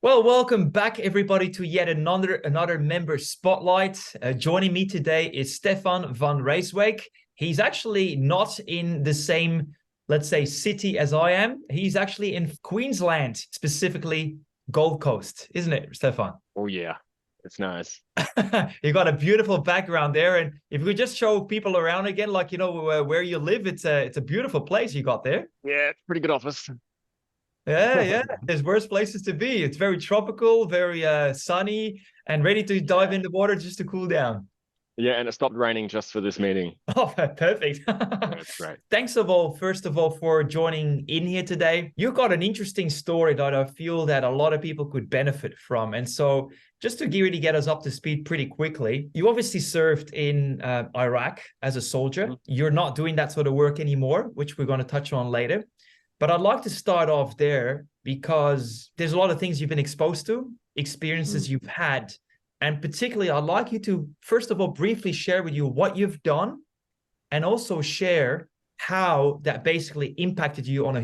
Well, welcome back, everybody, to yet another member spotlight. Joining me today is Stefan van Ryswyk. He's actually not in the same, let's say, city as I am. He's actually in Queensland, specifically Gold Coast, isn't it, Stefan? Oh yeah, it's nice. You got a beautiful background there, and if we just show people around again, like where you live, it's a beautiful place you got there. Yeah, it's a pretty good office. Yeah, yeah. There's worse places to be. It's very tropical, very sunny, and ready to dive Yeah. in the water just to cool down. Yeah, and it stopped raining just for this meeting. Oh, perfect. Yeah, it's great. First of all, for joining in here today. You got an interesting story that I feel that a lot of people could benefit from. And so, just to really get us up to speed pretty quickly, you obviously served in Iraq as a soldier. Mhm. You're not doing that sort of work anymore, which we're going to touch on later. But I'd like to start off there because there's a lot of things you've been exposed to, experiences Mm. you've had. And particularly, I'd like you to, first of all, briefly share with you what you've done and also share how that basically impacted you on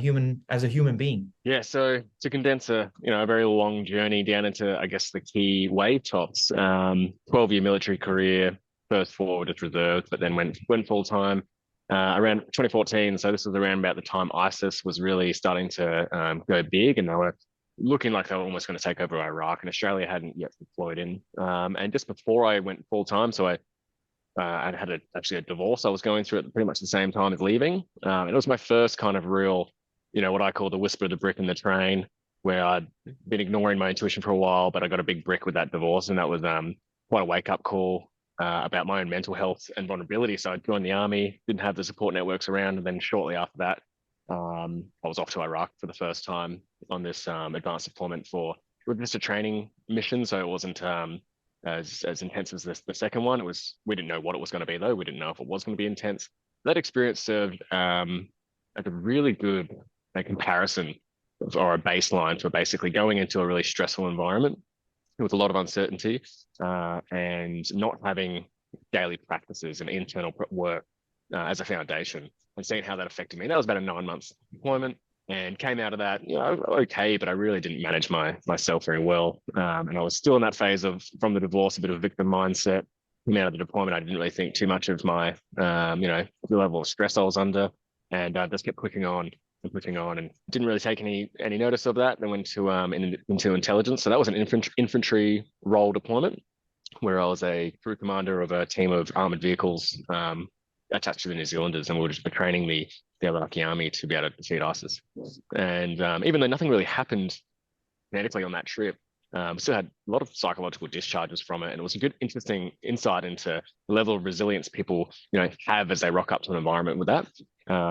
as a human being. Yeah, so to condense a very long journey down into, I guess, the key wave tops, 12-year military career, first forward as reserves, but then went full time around 2014. So this was around about the time ISIS was really starting to go big, and they were looking like they were almost going to take over Iraq, and Australia hadn't yet deployed in. And just before I went full time, so I'd had actually a divorce I was going through at pretty much the same time as leaving. And it was my first kind of real, what I call the whisper of the brick in the train, where I'd been ignoring my intuition for a while, but I got a big brick with that divorce. And that was quite a wake up call about my own mental health and vulnerability. So I joined the army, didn't have the support networks around. And then shortly after that, I was off to Iraq for the first time on this advanced deployment for just a training mission. So it wasn't as intense as the second one. We didn't know what it was going to be though. We didn't know if it was going to be intense. That experience served like a really good comparison or a baseline for basically going into a really stressful environment with a lot of uncertainty and not having daily practices and internal work as a foundation and seeing how that affected me. That was about a 9 months deployment and came out of that, okay, but I really didn't manage myself very well. And I was still in that phase of from the divorce, a bit of a victim mindset. Came out of the deployment, I didn't really think too much of my, the level of stress I was under, and just kept clicking on and clicking on, and didn't really take any notice of that. Then went to into intelligence. So that was an infantry role deployment where I was a crew commander of a team of armored vehicles attached to the New Zealanders, and we were just training the Iraqi army to be able to defeat ISIS. And even though nothing really happened medically on that trip, still had a lot of psychological discharges from it, and it was a good, interesting insight into the level of resilience people, have as they rock up to an environment with that.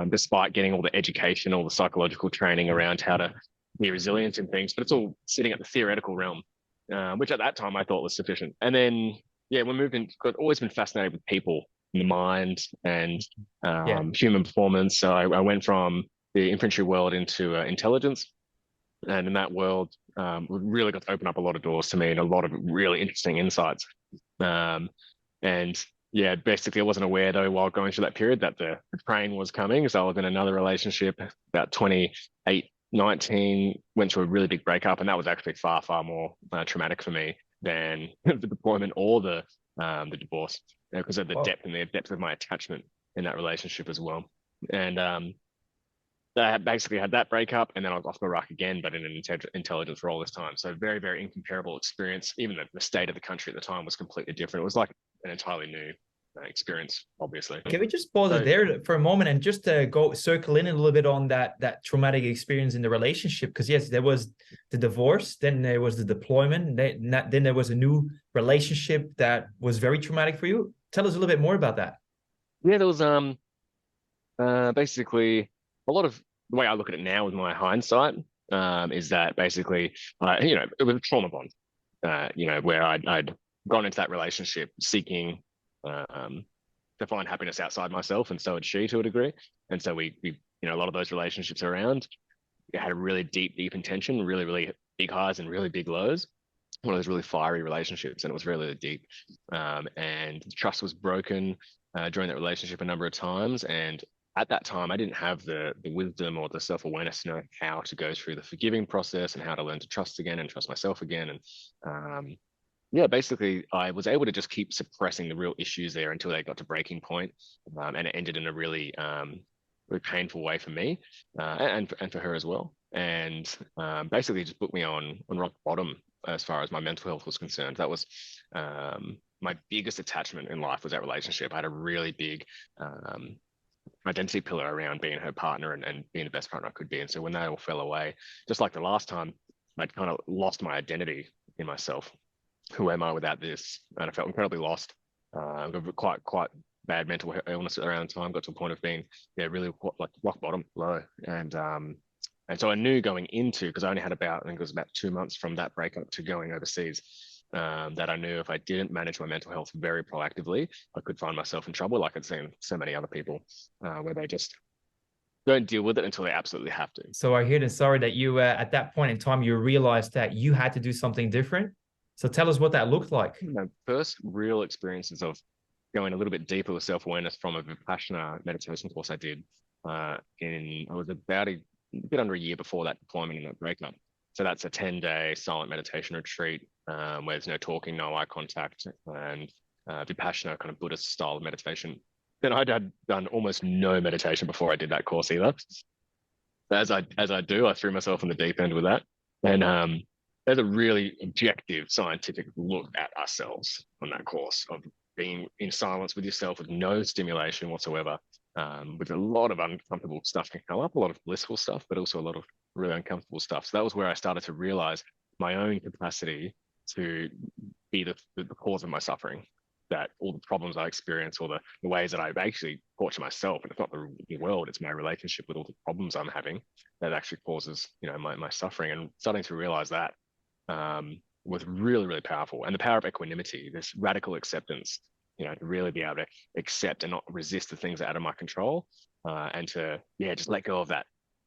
Despite getting all the education, all the psychological training around how to be resilient in things, but it's all sitting at the theoretical realm, which at that time I thought was sufficient. And then, yeah, we moved in. I've always been fascinated with people, the mind, and Yeah. human performance. So I went from the infantry world into intelligence, and in that world, really got to open up a lot of doors to me and a lot of really interesting insights. Um, and yeah, basically, I wasn't aware though while going through that period that the train was coming. So I was in another relationship about 28, 19, went through a really big breakup, and that was actually far, far more traumatic for me than the deployment or the divorce, because of the Well, depth of my attachment in that relationship as well. And I had basically had that breakup, and then I was off to Iraq again, but in an intelligence role this time. So very, very incomparable experience. Even the state of the country at the time was completely different. It was like an entirely new experience, obviously. can we just pause it So there for a moment and just go circle in a little bit on that traumatic experience in the relationship? Because yes, there was the divorce, then there was the deployment, then there was a new relationship that was very traumatic for you. Tell us a little bit more about that. yeah, there was basically a lot of the way I look at it now with my hindsight is that basically it was a trauma bond. Where I'd gone into that relationship seeking um, to find happiness outside myself, and so had she to a degree. And so we a lot of those relationships around, we had a really deep intention, really, really big highs and really big lows. One of those really fiery relationships, and it was really, really deep. And trust was broken during that relationship a number of times, and at that time, I didn't have the wisdom or the self-awareness to know how to go through the forgiving process and how to learn to trust again and trust myself again. And yeah, basically, I was able to just keep suppressing the real issues there until they got to breaking point, and it ended in a really, really painful way for me, and for her as well. And basically, just put me on rock bottom as far as my mental health was concerned. That was my biggest attachment in life was that relationship. I had a really big identity pillar around being her partner and being the best partner I could be. And so when that all fell away, just like the last time, I'd kind of lost my identity in myself. Who am I without this? And I felt incredibly lost. Got quite bad mental illness around the time. Got to a point of being really like rock bottom, low. And so I knew going into, because I only had about, I think it was about 2 months from that breakup to going overseas, that I knew if I didn't manage my mental health very proactively, I could find myself in trouble, like I'd seen so many other people, where they just don't deal with it until they absolutely have to. So I hear the story that you, at that point in time, you realized that you had to do something different. So tell us what that looked like. My first real experiences of going a little bit deeper with self-awareness from a Vipassana meditation course I did I was about a bit under a year before that deployment and that breakup. So that's a 10-day silent meditation retreat where there's no talking, no eye contact, and Vipassana kind of Buddhist style of meditation. Then I'd done almost no meditation before I did that course either. As I do, I threw myself in the deep end with that. And there's a really objective scientific look at ourselves on that course of being in silence with yourself with no stimulation whatsoever, with a lot of uncomfortable stuff can come up, a lot of blissful stuff, but also a lot of really uncomfortable stuff. So that was where I started to realize my own capacity to be the cause of my suffering, that all the problems I experience or the ways that I actually torture myself, and it's not the world, it's my relationship with all the problems I'm having that actually causes, my suffering. And starting to realize that was really, really powerful. And the power of equanimity, this radical acceptance, to really be able to accept and not resist the things that are out of my control, and to, just let go of that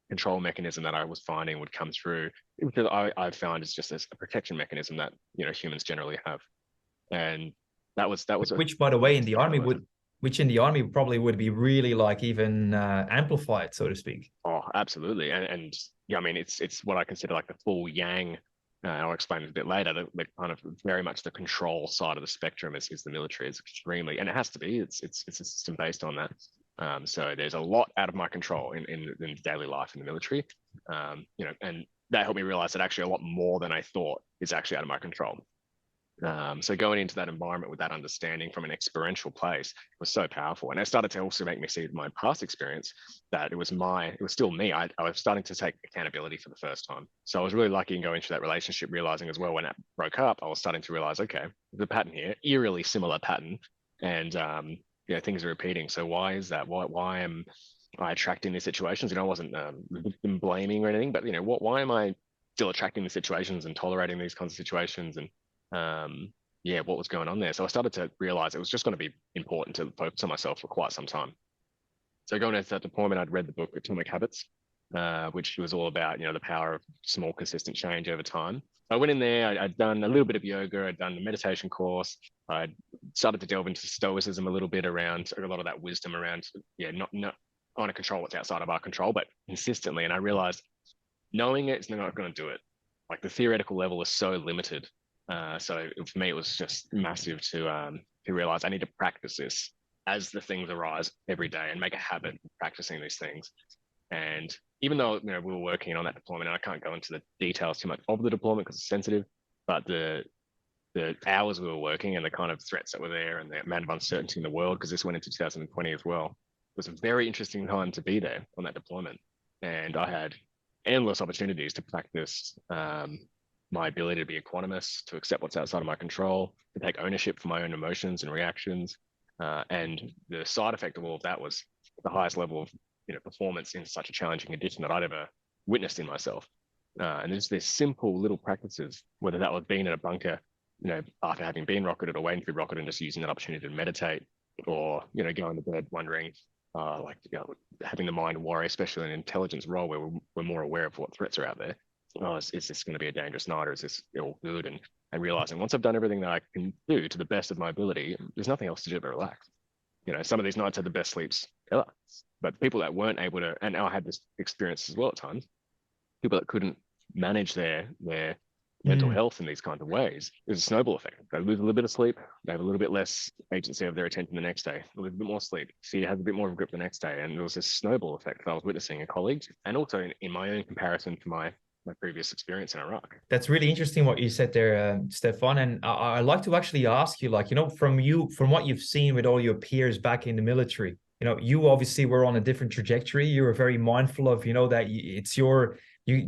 control mechanism that I was finding would come through, because I found it's just a protection mechanism that, humans generally have. And that was which, by the way, in the army probably would be really like even amplified, so to speak. Oh, absolutely. And yeah, I mean, it's what I consider like the full yang. I'll explain it a bit later. The kind of very much the control side of the spectrum is the military. It's extremely, and it has to be. It's a system based on that. So there's a lot out of my control in daily life in the military. And that helped me realize that actually a lot more than I thought is actually out of my control. So going into that environment with that understanding from an experiential place was so powerful. And it started to also make me see my past experience that it was still me. I was starting to take accountability for the first time. So I was really lucky in going through that relationship, realizing as well when it broke up, I was starting to realize, okay, there's a pattern here, eerily similar pattern. And things are repeating. So why is that? Why am I attracting these situations? I wasn't victim blaming or anything, but why am I still attracting these situations and tolerating these kinds of situations? And what was going on there? So I started to realize it was just going to be important to focus on myself for quite some time. So going into that deployment, I'd read the book Atomic Habits, which was all about, the power of small, consistent change over time. I went in there, I'd done a little bit of yoga, I'd done the meditation course, I'd started to delve into stoicism a little bit around a lot of that wisdom around, not trying to control what's outside of our control, but consistently. And I realized knowing it's not going to do it. Like the theoretical level is so limited. So for me, it was just massive to realize I need to practice this as the things arise every day and make a habit of practicing these things. And even though we were working on that deployment, and I can't go into the details too much of the deployment because it's sensitive, but the hours we were working and the kind of threats that were there and the amount of uncertainty in the world, because this went into 2020 as well, it was a very interesting time to be there on that deployment. And I had endless opportunities to practice my ability to be equanimous, to accept what's outside of my control, to take ownership for my own emotions and reactions. And the side effect of all of that was the highest level of performance in such a challenging condition that I'd ever witnessed in myself. And there's these simple little practices, whether that was being in a bunker, after having been rocketed or waiting to be rocketed and just using that opportunity to meditate, or, going to bed wondering, having the mind worry, especially in an intelligence role where we're more aware of what threats are out there. Is this going to be a dangerous night, or is this all good? And realizing once I've done everything that I can do to the best of my ability, there's nothing else to do but relax. Some of these nights are the best sleeps killer. But people that weren't able to, and I had this experience as well at times, people that couldn't manage their mental Mm. health in these kinds of ways, there's a snowball effect. They lose a little bit of sleep, they have a little bit less agency of their attention the next day, a little bit more sleep. So you have a bit more of a grip the next day. And there was this snowball effect that I was witnessing in colleagues and also in my own comparison to my previous experience in Iraq. That's really interesting what you said there, Stefan. And I'd like to actually ask you, like, from what you've seen with all your peers back in the military, you obviously were on a different trajectory. You were very mindful of, that it's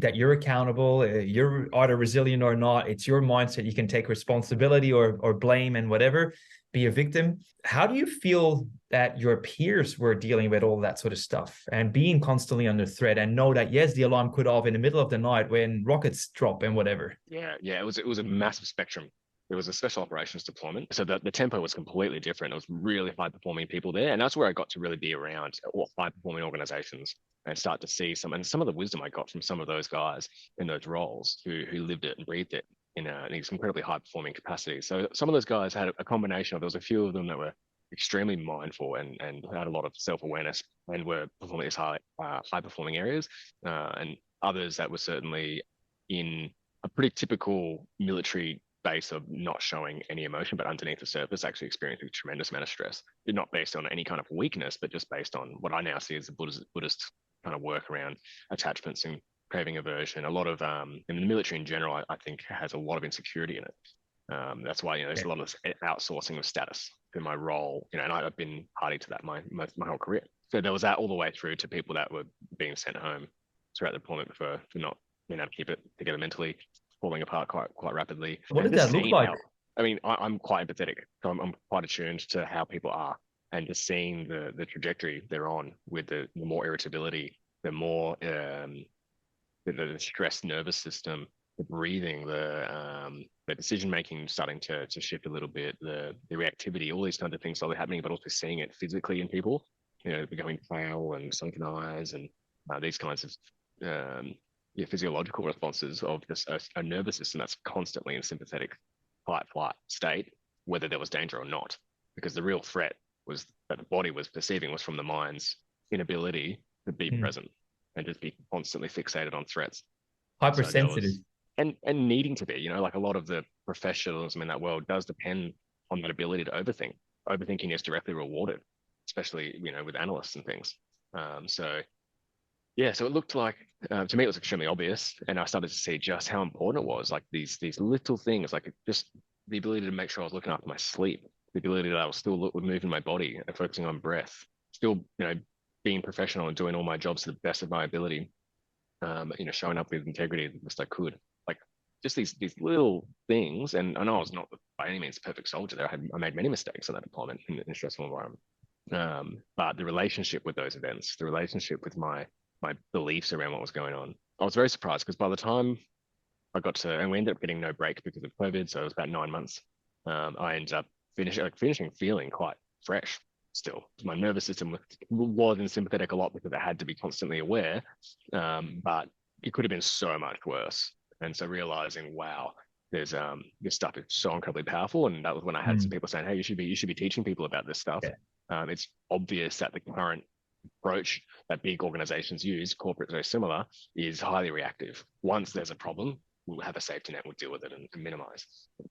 that you're accountable. You're either resilient or not. It's your mindset. You can take responsibility or blame and whatever, be a victim. How do you feel that your peers were dealing with all that sort of stuff and being constantly under threat and know that, yes, the alarm could off in the middle of the night when rockets drop and whatever? Yeah, it was a massive spectrum. There was a special operations deployment, so the tempo was completely different. It was really high performing people there, and that's where I got to really be around all high performing organizations and start to see some of the wisdom I got from some of those guys in those roles who lived it and breathed it in these incredibly high performing capacities. So some of those guys had a combination of, there was a few of them that were extremely mindful and had a lot of self awareness and were performing these high performing areas, and others that were certainly in a pretty typical military base of not showing any emotion, but underneath the surface, actually experiencing a tremendous amount of stress. Not based on any kind of weakness, but just based on what I now see as the Buddhist kind of work around attachments and craving aversion. A lot of, in the military in general, I think has a lot of insecurity in it. That's why, there's a lot of outsourcing of status in my role, and I've been party to that my whole career. So there was that all the way through to people that were being sent home throughout the deployment for not being able to keep it together mentally, falling apart quite rapidly. What And did just that look seeing like? I'm quite empathetic, so I'm quite attuned to how people are, and just seeing the trajectory they're on with the more irritability, the more the stressed nervous system, the breathing, the decision making starting to shift a little bit, the reactivity, all these kinds of things slowly happening, but also seeing it physically in people, becoming pale and sunken eyes and these kinds of physiological responses of just a nervous system that's constantly in sympathetic fight flight state, whether there was danger or not, because the real threat was that the body was perceiving was from the mind's inability to be present and just be constantly fixated on threats. So there Hypersensitive. was, and needing to be, like a lot of the professionalism in that world does depend on that ability to overthink. Overthinking is directly rewarded, especially with analysts and things. So it looked like, to me, it was extremely obvious, and I started to see just how important it was. Like these little things, like just the ability to make sure I was looking after my sleep, the ability that I was still moving my body and focusing on breath, still being professional and doing all my jobs to the best of my ability, showing up with integrity the best I could. Like just these little things. And I know I was not by any means a perfect soldier there. I made many mistakes on that deployment in a stressful environment. But the relationship with those events, the relationship with my beliefs around what was going on, I was very surprised, because by the time I got to, and we ended up getting no break because of COVID, so it was about 9 months. I ended up finishing feeling quite fresh still. My nervous system was in sympathetic a lot because I had to be constantly aware, but it could have been so much worse. And so realizing, wow, there's this stuff is so incredibly powerful. And that was when I had some people saying, hey, you should be teaching people about this stuff. Yeah. It's obvious that the current approach that big organizations use, corporate very similar, is highly reactive. Once there's a problem, we'll have a safety net, we'll deal with it and minimize.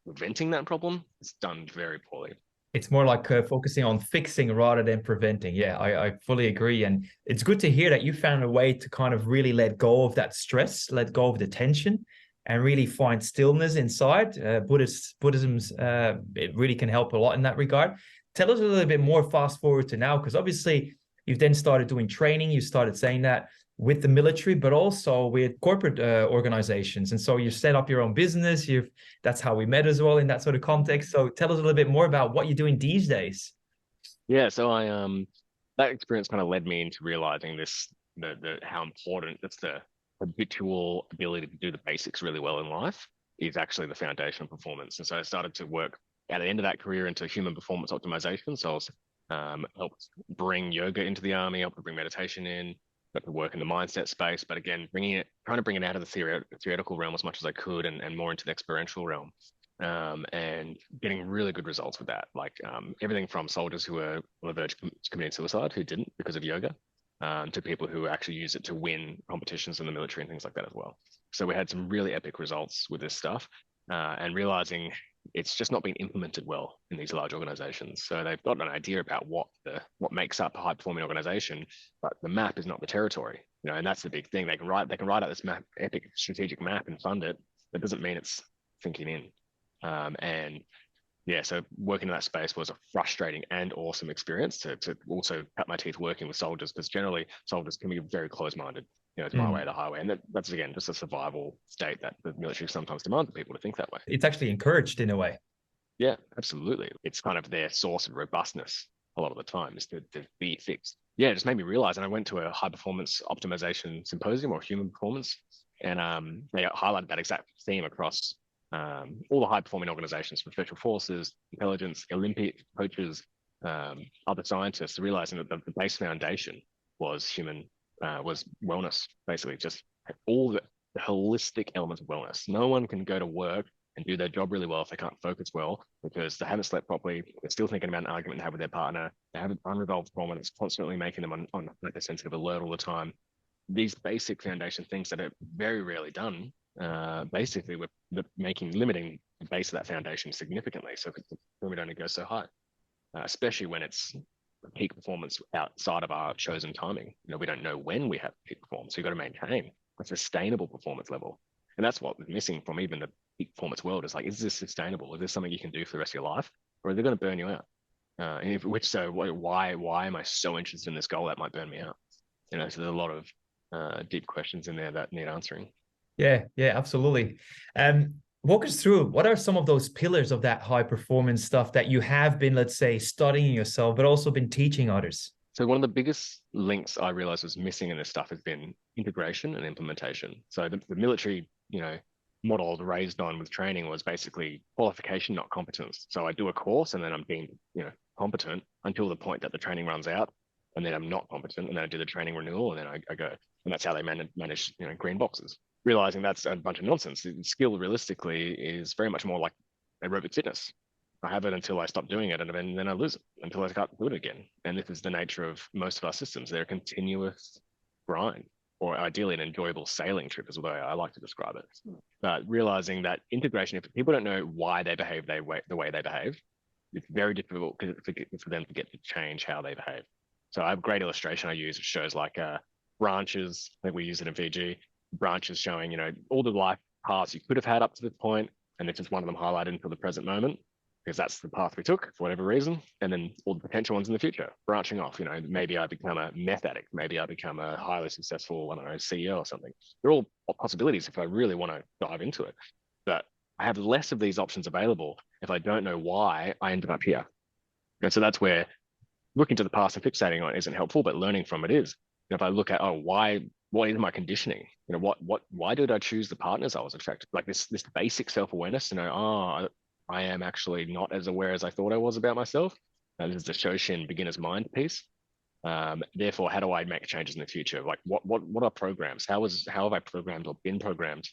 Preventing that problem is done very poorly. It's more like focusing on fixing rather than preventing. Yeah, I fully agree. And it's good to hear that you found a way to kind of really let go of that stress, let go of the tension, and really find stillness inside. Buddhism's, it really can help a lot in that regard. Tell us a little bit more fast forward to now, because obviously you've then started doing training. You started saying that with the military, but also with corporate organizations. And so you set up your own business. That's how we met as well in that sort of context. So tell us a little bit more about what you're doing these days. Yeah, so I that experience kind of led me into realizing how important that's the habitual ability to do the basics really well in life is actually the foundation of performance. And so I started to work at the end of that career into human performance optimization. So I was helped bring yoga into the army, helped bring meditation in, got to work in the mindset space, but again, trying to bring it out of the theoretical realm as much as I could and more into the experiential realm. and getting really good results with that. Like everything from soldiers who were on the verge of committing suicide who didn't because of yoga, to people who actually use it to win competitions in the military and things like that as well. So we had some really epic results with this stuff, and realizing it's just not being implemented well in these large organizations. So they've got an idea about what makes up a high performing organization, but the map is not the territory. And that's the big thing. They can write out this map, epic strategic map, and fund it. That doesn't mean it's sinking in. And yeah, so working in that space was a frustrating and awesome experience to also cut my teeth working with soldiers, because generally soldiers can be very close-minded. It's my way or the highway. And that's, again, just a survival state that the military sometimes demands people to think that way. It's actually encouraged in a way. Yeah, absolutely. It's kind of their source of robustness a lot of the time, is to be fixed. Yeah, it just made me realize, and I went to a high performance optimization symposium, or human performance, and they highlighted that exact theme across all the high performing organizations, from special forces, intelligence, Olympic coaches, other scientists, realizing that the base foundation was was wellness, basically just all the holistic elements of wellness. No one can go to work and do their job really well if they can't focus well, because they haven't slept properly, they're still thinking about an argument they have with their partner, they have an unresolved trauma that's constantly making them on like a sensitive alert all the time. These basic foundation things that are very rarely done, basically we're limiting the base of that foundation significantly, so we don't go so high, especially when it's peak performance outside of our chosen timing. We don't know when we have peak performance, so you've got to maintain a sustainable performance level. And that's what was missing from even the peak performance world, is like, is this sustainable? Is this something you can do for the rest of your life, or are they going to burn you out? Why am I so interested in this goal that might burn me out? So there's a lot of deep questions in there that need answering. Yeah, absolutely. Walk us through, what are some of those pillars of that high performance stuff that you have been, let's say, studying yourself, but also been teaching others? So one of the biggest links I realized was missing in this stuff has been integration and implementation. So the military, model I was raised on with training was basically qualification, not competence. So I do a course and then I'm deemed, competent until the point that the training runs out, and then I'm not competent, and then I do the training renewal, and then I go. And that's how they manage green boxes. Realizing that's a bunch of nonsense. The skill realistically is very much more like aerobic fitness. I have it until I stop doing it, and then I lose it until I can't do it again. And this is the nature of most of our systems. They're a continuous grind, or ideally an enjoyable sailing trip is the way I like to describe it. But realizing that integration, if people don't know why they behave the way they behave, it's very difficult for them to get to change how they behave. So I have a great illustration I use. It shows like branches. I think we use it in Fiji. Branches showing, all the life paths you could have had up to this point, and it's just one of them highlighted until the present moment, because that's the path we took for whatever reason. And then all the potential ones in the future, branching off. Maybe I become a meth addict. Maybe I become a highly successful, CEO or something. They're all possibilities if I really want to dive into it. But I have less of these options available if I don't know why I ended up here. And so that's where looking to the past and fixating on it isn't helpful, but learning from it is. If I look at, what is my conditioning? Why did I choose the partners I was attracted to? Like this basic self-awareness to know, I am actually not as aware as I thought I was about myself. This is the Shoshin beginner's mind piece. Therefore, how do I make changes in the future? Like what are programs? How have I programmed or been programmed?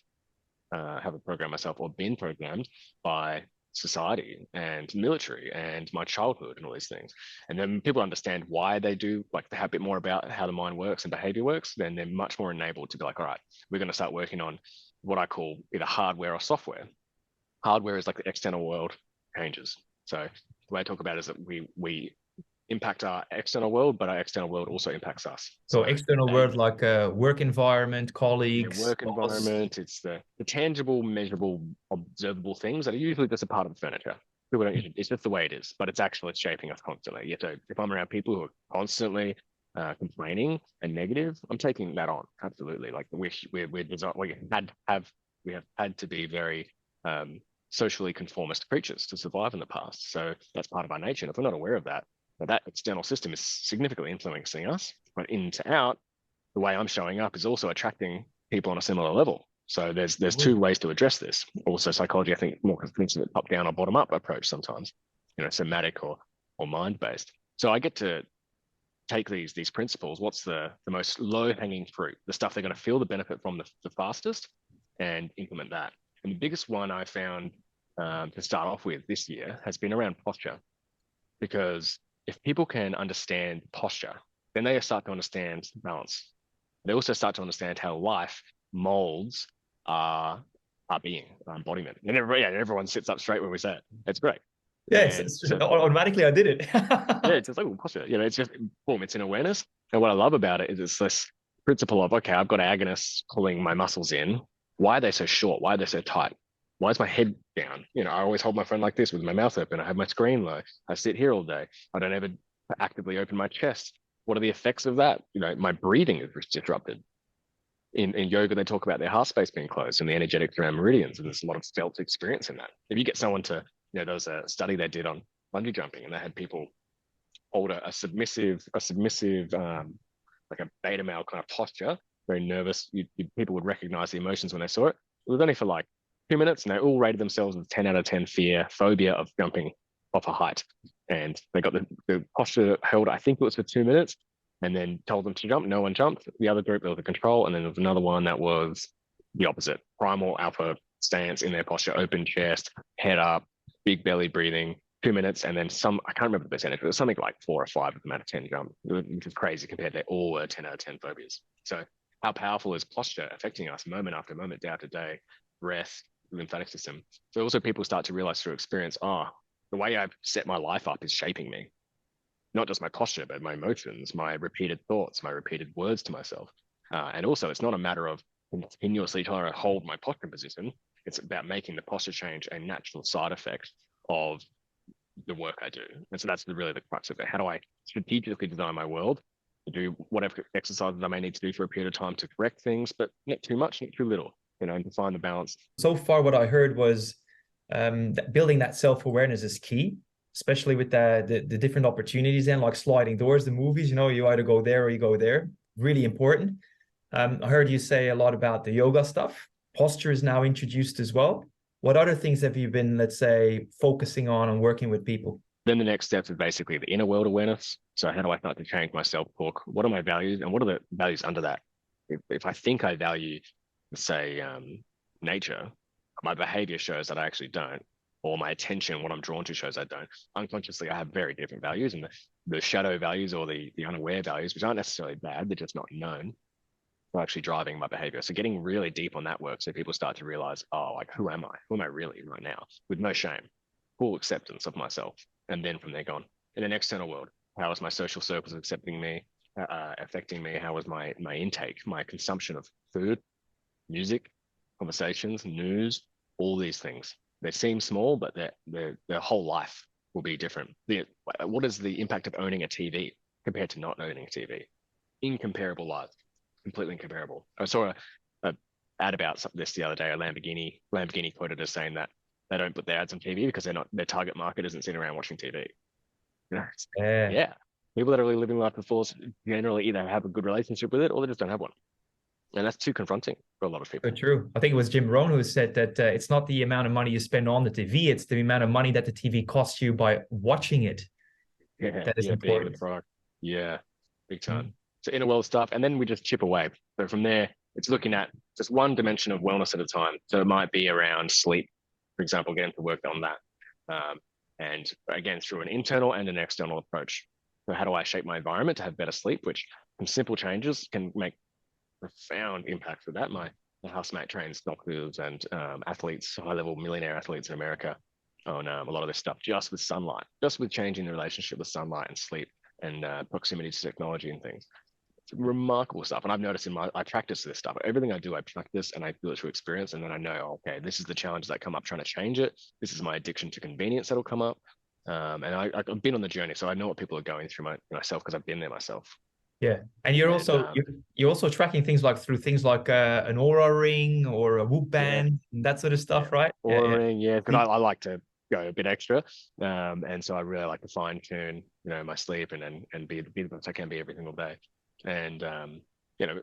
Have I programmed myself or been programmed by society and military and my childhood and all these things? And then people understand why they do, like they have a bit more about how the mind works and behavior works, then they're much more enabled to be like, all right, we're going to start working on what I call either hardware or software. Hardware is like the external world changes. So the way I talk about it is that we impact our external world, but our external world also impacts us. So external world, like work environment, colleagues. Work environment, it's the tangible, measurable, observable things that are usually just a part of the furniture. People don't, it's just the way it is, but it's shaping us constantly. If I'm around people who are constantly complaining and negative, I'm taking that on. Absolutely. Like we have had to be very socially conformist creatures to survive in the past. So that's part of our nature. And if we're not aware of that, that external system is significantly influencing us. But in to out, the way I'm showing up is also attracting people on a similar level. So there's two ways to address this. Also, psychology, I think, more thinks of a top-down or bottom-up approach sometimes, somatic or mind-based. So I get to take these principles. What's the most low-hanging fruit, the stuff they're going to feel the benefit from the fastest, and implement that. And the biggest one I found to start off with this year has been around posture, because if people can understand posture, then they start to understand balance. They also start to understand how life molds our being, our embodiment. And everyone sits up straight when we say it. It's great. Yes, And so automatically I did it. yeah, it's just like posture. It's just boom, it's an awareness. And what I love about it is it's this principle of, okay, I've got agonists pulling my muscles in. Why are they so short? Why are they so tight? Why is my head down? I always hold my phone like this with my mouth open. I have my screen low. I sit here all day. I don't ever actively open my chest. What are the effects of that? My breathing is disrupted. In yoga, they talk about their heart space being closed and the energetics around meridians, and there's a lot of felt experience in that. If you get someone to, there was a study they did on bungee jumping, and they had people hold a submissive, like a beta male kind of posture, very nervous. People would recognize the emotions when they saw it. It was only for like 2 minutes, and they all rated themselves with 10 out of 10 fear, phobia of jumping off a height. And they got the posture held, I think it was for 2 minutes, and then told them to jump. No one jumped. The other group, there was a control, and then there was another one that was the opposite, primal alpha stance in their posture, open chest, head up, big belly breathing, 2 minutes, and then I can't remember the percentage, but it was something like 4 or 5 of them out of 10 jump, which is crazy compared to all were 10 out of 10 phobias. So how powerful is posture affecting us moment after moment, day after day, breath, lymphatic system? So also people start to realize through experience, the way I've set my life up is shaping me. Not just my posture, but my emotions, my repeated thoughts, my repeated words to myself. And also, it's not a matter of continuously trying to hold my posture position. It's about making the posture change a natural side effect of the work I do. And so that's really the crux of it. How do I strategically design my world to do whatever exercises I may need to do for a period of time to correct things, but not too much, not too little, and to find the balance. So far, what I heard was that building that self-awareness is key, especially with the different opportunities and like sliding doors, the movies, you either go there or you go there. Really important. I heard you say a lot about the yoga stuff. Posture is now introduced as well. What other things have you been, let's say, focusing on and working with people? Then the next steps is basically the inner world awareness. So how do I start to change my self-talk? What are my values, and what are the values under that? If I think I value, say, nature, my behavior shows that I actually don't, or my attention, what I'm drawn to, shows I don't. Unconsciously, I have very different values, and the shadow values or the unaware values, which aren't necessarily bad, they're just not known, are actually driving my behavior. So getting really deep on that work, so people start to realize, like, who am I? Who am I really right now? With no shame, full acceptance of myself. And then from there gone. In an external world, how is my social circles accepting me, affecting me? How is my intake, my consumption of food, music, conversations, news, all these things? They seem small, but their whole life will be different. What is the impact of owning a TV compared to not owning a TV? Incomparable lives, completely incomparable. I saw a ad about this the other day. A Lamborghini quoted as saying that they don't put their ads on TV because their target market isn't sitting around watching TV. Yeah. People that are really living life before generally either have a good relationship with it or they just don't have one. And that's too confronting for a lot of people. So true. I think it was Jim Rohn who said that it's not the amount of money you spend on the TV, it's the amount of money that the TV costs you by watching it. Yeah, that is important. Being the product. Yeah, big time. So inner world stuff, and then we just chip away. So from there, it's looking at just one dimension of wellness at a time. So it might be around sleep, for example, getting to work on that. And again, through an internal and an external approach. So how do I shape my environment to have better sleep, which some simple changes can make profound impact with that. My housemate trains doctors and athletes, high-level millionaire athletes in America on a lot of this stuff, just with sunlight, just with changing the relationship with sunlight and sleep and proximity to technology and things. It's remarkable stuff. And I've noticed I practice this stuff. Everything I do, I practice and I do it through experience. And then I know, okay, this is the challenges that come up trying to change it. This is my addiction to convenience that'll come up. And I've been on the journey, so I know what people are going through myself because I've been there myself. Yeah, and you're also tracking things like through things like an Aura ring or a Whoop band, and that sort of stuff, right? Aura ring, yeah. Because I like to go a bit extra, and so I really like to fine tune, my sleep and be the best I can be every single day, and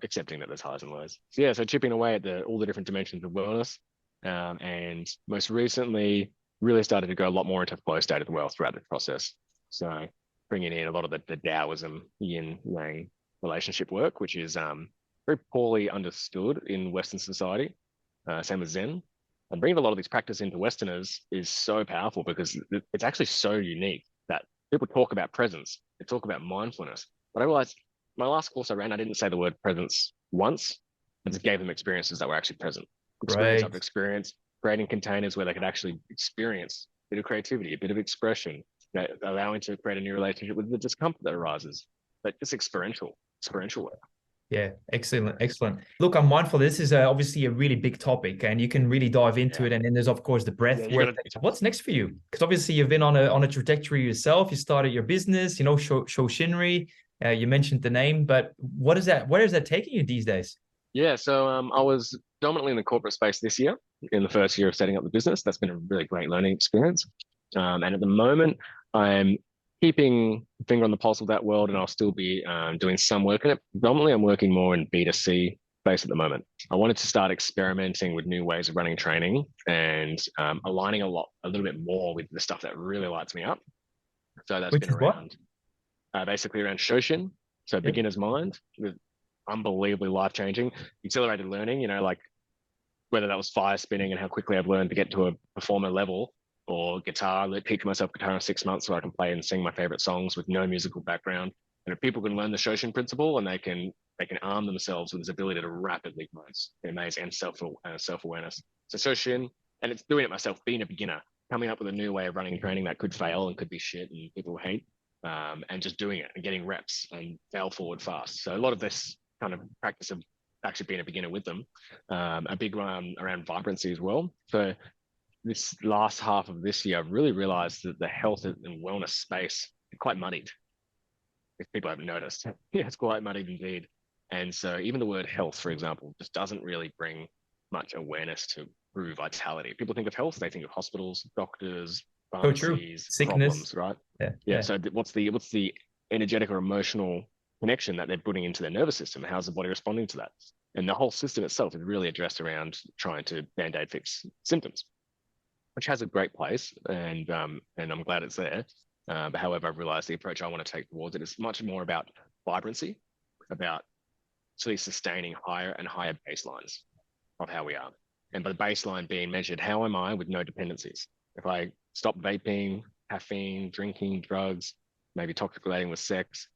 accepting that there's highs and lows. So yeah, so chipping away at all the different dimensions of wellness, and most recently really started to go a lot more into flow state as well throughout the process. So bringing in a lot of the Taoism, yin yang relationship work, which is very poorly understood in Western society, same as Zen. And bringing a lot of these practice into Westerners is so powerful because it's actually so unique that people talk about presence, they talk about mindfulness. But I realized my last course I ran, I didn't say the word presence once. I just gave them experiences that were actually present. Experience Right. after experience, creating containers where they could actually experience a bit of creativity, a bit of expression, allowing to create a new relationship with the discomfort that arises. But just experiential work. Yeah, excellent, excellent. Look, I'm mindful this is obviously a really big topic, and you can really dive into Yeah. it. And then there's of course the Yeah, breath you work. got to. What's next for you? Because obviously you've been on a trajectory yourself. You started your business, Shoshinri. You mentioned the name, but what is that? Where is that taking you these days? Yeah, so I was dominantly in the corporate space this year, in the first year of setting up the business. That's been a really great learning experience. And at the moment, I'm keeping a finger on the pulse of that world, and I'll still be doing some work in it. Predominantly, I'm working more in B2C space at the moment. I wanted to start experimenting with new ways of running training and aligning a little bit more with the stuff that really lights me up. So that's Which been is what? around basically around Shoshin, so Yep. beginner's mind, with unbelievably life-changing, accelerated learning, like whether that was fire spinning and how quickly I've learned to get to a performer level, or guitar, teaching myself guitar in 6 months so I can play and sing my favorite songs with no musical background. And if people can learn the Shoshin principle and they can arm themselves with this ability to rapidly grow, it's amazing, and self-awareness. So Shoshin, and it's doing it myself, being a beginner, coming up with a new way of running training that could fail and could be shit and people hate, and just doing it and getting reps and fail forward fast. So a lot of this kind of practice of actually being a beginner with them, a big one around vibrancy as well. So this last half of this year, I've really realized that the health and wellness space is quite muddied. If people haven't noticed, yeah, it's quite muddied indeed. And so even the word health, for example, just doesn't really bring much awareness to true vitality. People think of health, they think of hospitals, doctors, So true. pharmacies, Sickness. problems, right? Yeah. Yeah. Yeah. So what's the energetic or emotional connection that they're putting into their nervous system? How's the body responding to that? And the whole system itself is really addressed around trying to band-aid fix symptoms, which has a great place, and I'm glad it's there. But however, I've realized the approach I want to take towards it is much more about vibrancy, about actually sustaining higher and higher baselines of how we are. And by the baseline being measured, how am I with no dependencies? If I stop vaping, caffeine, drinking, drugs, maybe toxic relating with sex,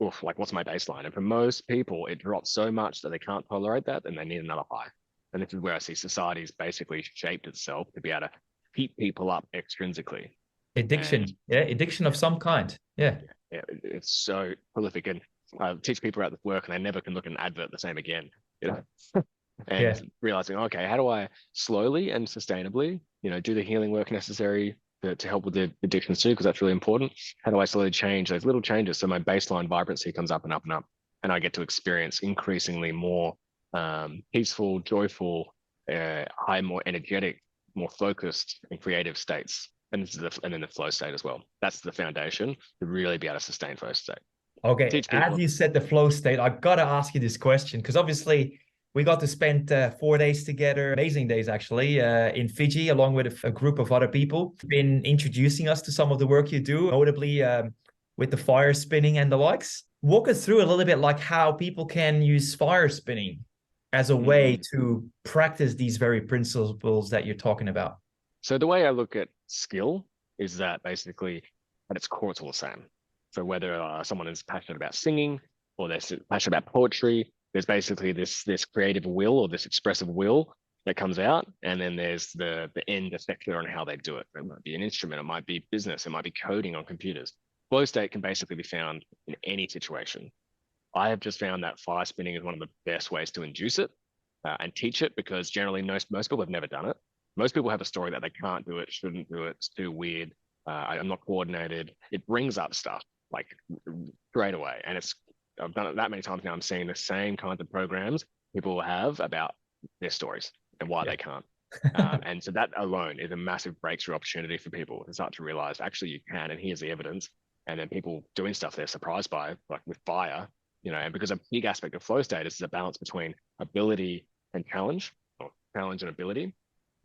oof, like what's my baseline? And for most people, it drops so much that they can't tolerate that and they need another high. And this is where I see society's basically shaped itself to be able to keep people up extrinsically. And Addiction. Yeah. Addiction of yeah, some kind. Yeah. yeah, it's so prolific. And I teach people at work and they never can look at an advert the same again, Yeah. and realizing, okay, how do I slowly and sustainably, do the healing work necessary to help with the addictions too, because that's really important. How do I slowly change those little changes so my baseline vibrancy comes up and up and up, and I get to experience increasingly more peaceful, joyful, high, more energetic, more focused and creative states. And then the flow state as well. That's the foundation to really be able to sustain flow state. Okay. Teach As people. you said, the flow state, I got to ask you this question because obviously we got to spend 4 days together, amazing days actually, in Fiji, along with a group of other people. Been introducing us to some of the work you do, notably with the fire spinning and the likes. Walk us through a little bit like how people can use fire spinning as a way to practice these very principles that you're talking about. So the way I look at skill is that basically at its core, it's all the same. So whether someone is passionate about singing or they're passionate about poetry, there's basically this creative will or this expressive will that comes out, and then there's the end effector on how they do it. It might be an instrument, it might be business, it might be coding on computers. Flow state can basically be found in any situation. I have just found that fire spinning is one of the best ways to induce it and teach it, because generally most people have never done it. Most people have a story that they can't do it, shouldn't do it, it's too weird, I'm not coordinated. It brings up stuff like straight away. And I've done it that many times now. I'm seeing the same kinds of programs people have about their stories and why they can't. And so that alone is a massive breakthrough opportunity for people to start to realize actually you can, and here's the evidence. And then people doing stuff they're surprised by, like with fire, and because a big aspect of flow state is the balance between ability and challenge, or challenge and ability.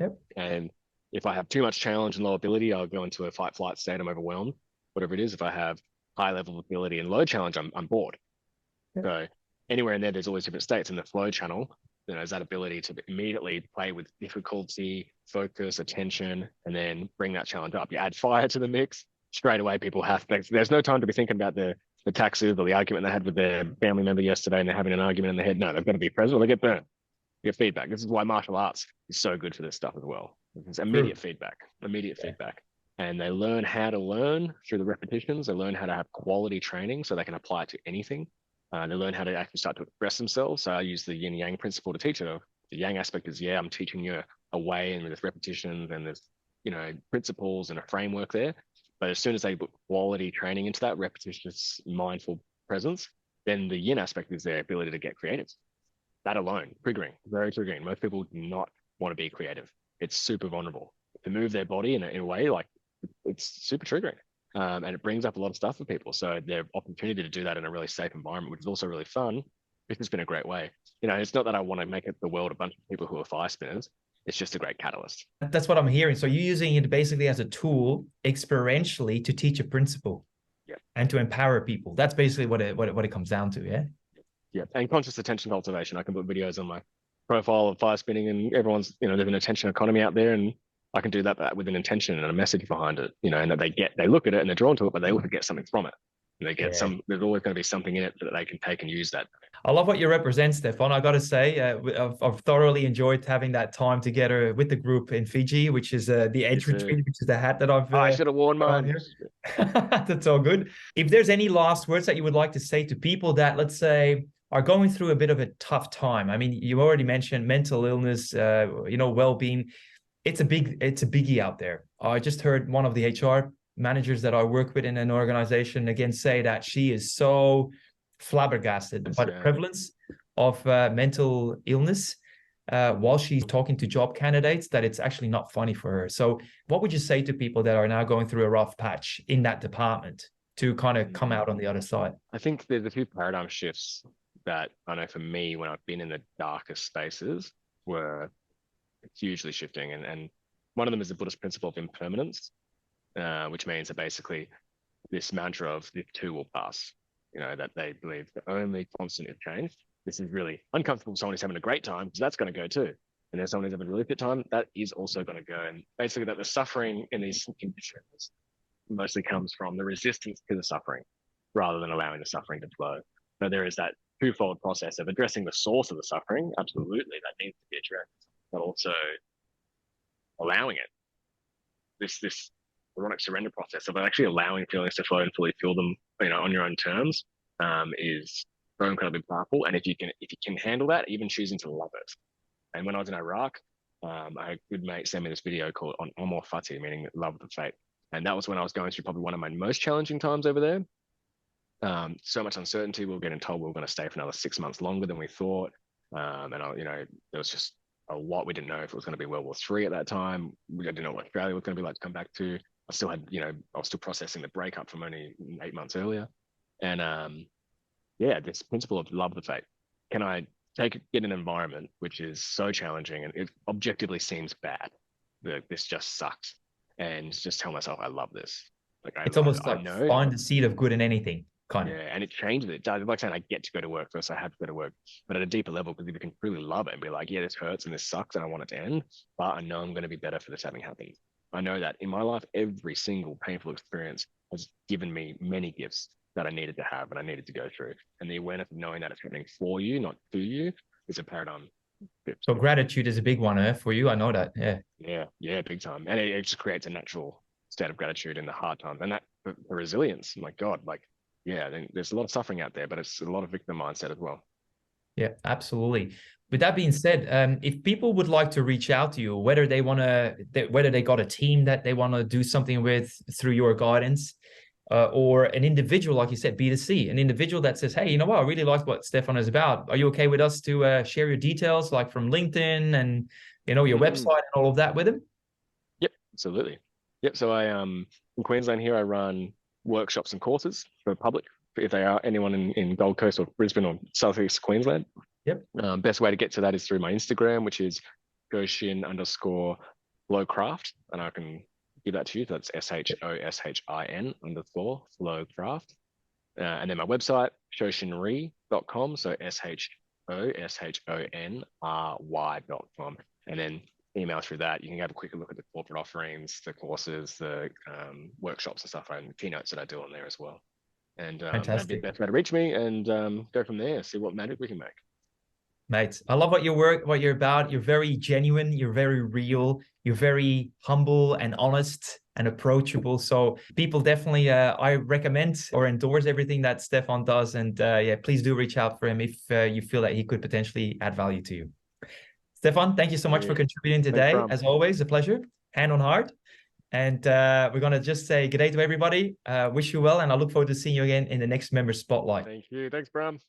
Yep. And if I have too much challenge and low ability, I'll go into a fight flight state. I'm overwhelmed, whatever it is. If I have high level of ability and low challenge, I'm bored. Yep. So anywhere in there's always different states. In the flow channel, is that ability to immediately play with difficulty, focus, attention, and then bring that challenge up. You add fire to the mix, straight away people have, there's no time to be thinking about the taxes or the argument they had with their family member yesterday and they're having an argument in their head. No, they've got to be present or they get burnt. You get feedback. This is why martial arts is so good for this stuff as well. It's immediate feedback. And they learn how to learn through the repetitions. They learn how to have quality training so they can apply it to anything. They learn how to actually start to express themselves. So I use the yin yang principle to teach it. The yang aspect is, I'm teaching you a way, and there's repetitions and there's, principles and a framework there. But as soon as they put quality training into that, repetitious, mindful presence, then the yin aspect is their ability to get creative. That alone, triggering, very triggering. Most people do not want to be creative. It's super vulnerable. To move their body in a way, like, it's super triggering. And it brings up a lot of stuff for people. So their opportunity to do that in a really safe environment, which is also really fun, this has been a great way. It's not that I want to make it the world a bunch of people who are fire spinners. It's just a great catalyst. That's what I'm hearing. So you're using it basically as a tool experientially to teach a principle and to empower people. That's basically what it comes down to, yeah? Yeah, and conscious attention cultivation. I can put videos on my profile of fire spinning and everyone's, there's an attention economy out there, and I can do that with an intention and a message behind it, and that they look at it and they're drawn to it, but they also get something from it. And they get there's always going to be something in it that they can take and use that. I love what you represent, Stefan. I got to say, I've thoroughly enjoyed having that time together with the group in Fiji, which is the Edge Retreat, which is the hat that I've... I should have worn mine. That's all good. If there's any last words that you would like to say to people that, let's say, are going through a bit of a tough time. I mean, you already mentioned mental illness, well-being. It's a biggie out there. I just heard one of the HR managers that I work with in an organization again say that she is so flabbergasted by the prevalence of mental illness while she's talking to job candidates that it's actually not funny for her. So what would you say to people that are now going through a rough patch in that department to kind of come out on the other side? I think there's a few paradigm shifts that I know for me when I've been in the darkest spaces were hugely shifting. And one of them is the Buddhist principle of impermanence, which means that basically this mantra of this too will pass, that they believe the only constant is change. This is really uncomfortable for someone who's having a great time, because that's going to go too. And there's someone who's having a really good time, that is also going to go. And basically that the suffering in these conditions mostly comes from the resistance to the suffering rather than allowing the suffering to flow. So there is that twofold process of addressing the source of the suffering. Absolutely, that needs to be addressed, but also allowing it. This ironic surrender process of actually allowing feelings to flow and fully feel them, on your own terms, is so incredibly powerful. And if you can handle that, even choosing to love it. And when I was in Iraq, I had a good mate send me this video called on Amor Fati, meaning love the fate. And that was when I was going through probably one of my most challenging times over there. So much uncertainty. We were getting told we were going to stay for another 6 months longer than we thought. And there was just a lot. We didn't know if it was going to be World War III at that time. We didn't know what Australia was going to be like to come back to. I still had, I was still processing the breakup from only 8 months earlier. And this principle of love the fate. Can I get an environment which is so challenging and it objectively seems bad, this just sucks, and just tell myself I love this. It's almost like find the seed of good in anything. Kind of. Yeah, and it changes it. Like saying I get to go to work first, I have to go to work, but at a deeper level, because if you can really love it and be like, yeah, this hurts and this sucks and I want it to end, but I know I'm going to be better for this having happened. I know that in my life, every single painful experience has given me many gifts that I needed to have and I needed to go through. And the awareness of knowing that it's happening for you, not to you, is a paradigm shift. So gratitude is a big one for you. I know that. Yeah, big time. And it just creates a natural state of gratitude in the hard times. And that the resilience, my God, there's a lot of suffering out there, but it's a lot of victim mindset as well. Yeah, absolutely. With that being said, if people would like to reach out to you, whether they got a team that they want to do something with through your guidance, or an individual, like you said, B2C, an individual that says, hey, you know what, I really like what Stefan is about. Are you okay with us to share your details, like from LinkedIn and, your website and all of that with them? Yep, absolutely. Yep. So in Queensland here, I run workshops and courses for public, if they are anyone in Gold Coast or Brisbane or Southeast Queensland. Yep. Best way to get to that is through my Instagram, which is Shoshin_flowcraft, and I can give that to you. So that's SHOSHIN_flowcraft. And then my website, shoshinri.com. So stefan.ryswyk.com. And then email through that. You can have a quick look at the corporate offerings, the courses, the workshops and stuff, and keynotes that I do on there as well. And that'd be the Fantastic. best way to reach me, and go from there, see what magic we can make. Mate, I love what you're about. You're very genuine, you're very real, you're very humble and honest and approachable. So people definitely, I recommend or endorse everything that Stefan does. And yeah, please do reach out for him if you feel that he could potentially add value to you. Stefan, thank you so much for contributing today. Thanks, As always, a pleasure. Hand on heart. And we're going to just say good day to everybody. Wish you well, and I look forward to seeing you again in the next Member Spotlight. Thank you. Thanks, Bram.